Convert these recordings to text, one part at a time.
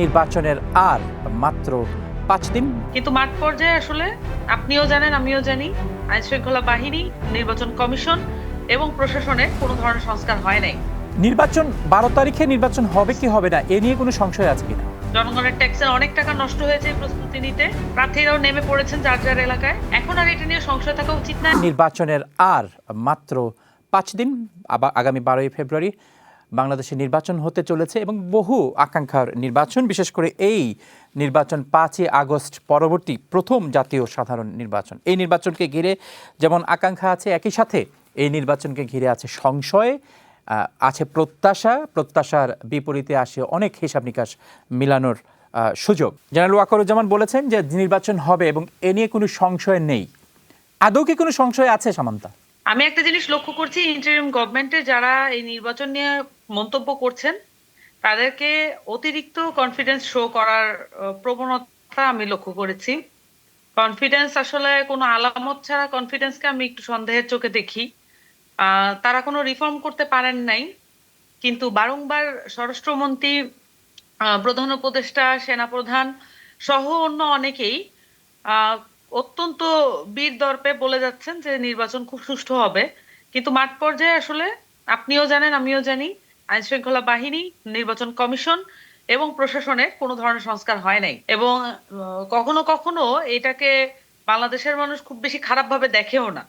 নির্বাচনের আর মাত্র 5 দিন। কিন্তু মাঠ পর্যায়ে আসলে আপনিও জানেন, আমিও জানি, আইন শৃঙ্খলা বাহিনী, নির্বাচন কমিশন এবং প্রশাসনের কোনো ধরনের সংস্কার হয় নাই। নির্বাচন 12 তারিখে নির্বাচন হবে কি হবে না এ নিয়ে কোনো সংশয় আছে কিনা? জনগণের ট্যাক্সের অনেক টাকা নষ্ট হয়েছে এই প্রস্তুতি নিতে। প্রার্থীরাও নেমে পড়েছেন যার যার এলাকায়। এখন আর এটা নিয়ে সংশয় থাকা উচিত না। নির্বাচনের আর মাত্র 5 দিন, আগামী 12ই ফেব্রুয়ারি বাংলাদেশে নির্বাচন হতে চলেছে এবং বহু আকাঙ্ক্ষার নির্বাচন, বিশেষ করে এই নির্বাচন 5ই আগস্ট পরবর্তী প্রথম জাতীয় সাধারণ নির্বাচন। এই নির্বাচনকে ঘিরে যেমন আকাঙ্ক্ষা আছে, একই সাথে এই নির্বাচনকে ঘিরে আছে সংশয়, আছে প্রত্যাশার বিপরীতে আসে অনেক হিসাব নিকাশ মিলানোর সুযোগ। জেনারেল ওয়াকারুজ্জামান বলেছেন যে নির্বাচন হবে এবং এ নিয়ে কোনো সংশয় নেই। আদৌ কি কোনো সংশয় আছে সামান্তা? আমি একটা জিনিস লক্ষ্য করছি, ইন্টারিম গভর্নমেন্টে যারা এই নির্বাচন নিয়ে মন্তব্য করছেন তাদেরকে অতিরিক্ত কনফিডেন্স শো করার প্রবণতা আমি লক্ষ্য করেছি। কনফিডেন্স আসলে কোনো আলামত ছাড়া কনফিডেন্সকে আমি একটু সন্দেহের চোখে দেখি। তারা কোনো রিফর্ম করতে পারেন নাই, কিন্তু বারংবার স্বরাষ্ট্রমন্ত্রী, প্রধান উপদেষ্টা, সেনাপ্রধান সহ অন্য অনেকেই আহ অত্যন্ত বীর দর্পে বলে যাচ্ছেন যে নির্বাচন খুব সুষ্ঠু হবে। কিন্তু মাঠ পর্যায়ে আসলে আপনিও জানেন, আমিও জানি, আইন শৃঙ্খলা বাহিনী, নির্বাচন কমিশন এবং প্রশাসনের কোনো ধরনের সংস্কার হয় নাই। এবং কখনো কখনো এটাকে বাংলাদেশের মানুষ খুব বেশি খারাপভাবে দেখেও না।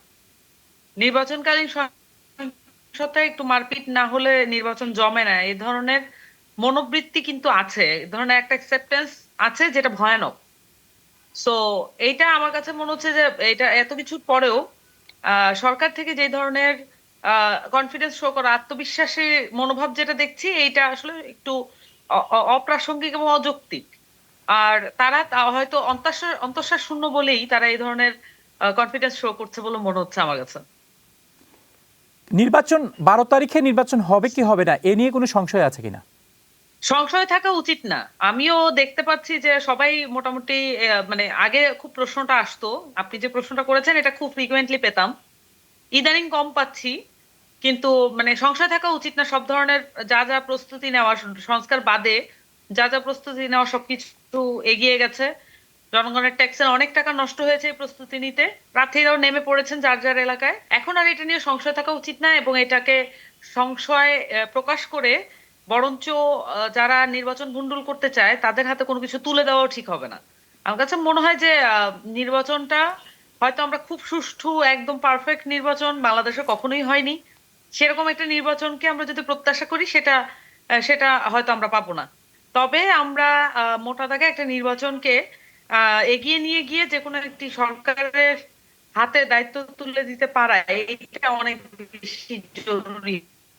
নির্বাচনকালীন সহিংসতায় একটু মারপিট না হলে নির্বাচন জমে না, এই ধরনের মনোবৃত্তি কিন্তু আছে, এই ধরনের একটা অ্যাকসেপ্টেন্স আছে যেটা ভয়ানক। সো এইটা আমার কাছে মনে হচ্ছে যে এটা এত কিছুর পরেও সরকার থেকে যে ধরনের কনফিডেন্স শো করা, আত্মবিশ্বাসী মনোভাব যেটা দেখছি, এইটা আসলে একটু অপ্রাসঙ্গিক এবং অযৌক্তিক। আর তারা হয়তো অন্তঃসার শূন্য বলেই তারা এই ধরনের কনফিডেন্স শো করছে বলে মনে হচ্ছে আমার কাছে। নির্বাচন 12 তারিখে নির্বাচন হবে কি হবে না এ নিয়ে কোনো সংশয় আছে কিনা? সংশয় থাকা উচিত না। আমিও দেখতে পাচ্ছি যে সবাই মোটামুটি মানে আগে খুব প্রশ্নটা আসতো, আপনি যে প্রশ্নটা করেছেন এটা খুব ফ্রিকুয়েন্টলি পেতাম, ইদানিং কম পাচ্ছি। কিন্তু মানে সংশয় থাকা উচিত না, সব ধরনের যা যা প্রস্তুতি নেওয়া, সংস্কার বাদে যা যা প্রস্তুতি নেওয়া সবকিছু এগিয়ে গেছে। জনগণের ট্যাক্সের অনেক টাকা নষ্ট হয়েছে এই প্রস্তুতি নিতে। প্রার্থীরাও নেমে পড়েছেন যার যার এলাকায়। এখন আর এটা নিয়ে সংশয় থাকা উচিত না এবং এটাকে সংশয় প্রকাশ করে বরঞ্চ যারা নির্বাচন ভণ্ডুল করতে চায় তাদের হাতে কোনো কিছু তুলে দেওয়াও ঠিক হবে না। আমার কাছে মনে হয় যে নির্বাচনটা হয়তো আমরা খুব সুষ্ঠু, একদম পারফেক্ট নির্বাচন বাংলাদেশে কখনোই হয়নি, সেরকম একটা নির্বাচনকে আমরা যদি প্রত্যাশা করি সেটা সেটা হয়তো আমরা পাবো না। তবে আমরা মোটা দাগে একটা নির্বাচনকে এগিয়ে নিয়ে গিয়ে যে কোনো একটি সরকারের হাতে দায়িত্ব তুলে দিতে পারা, এটা অনেক বেশি জরুরি।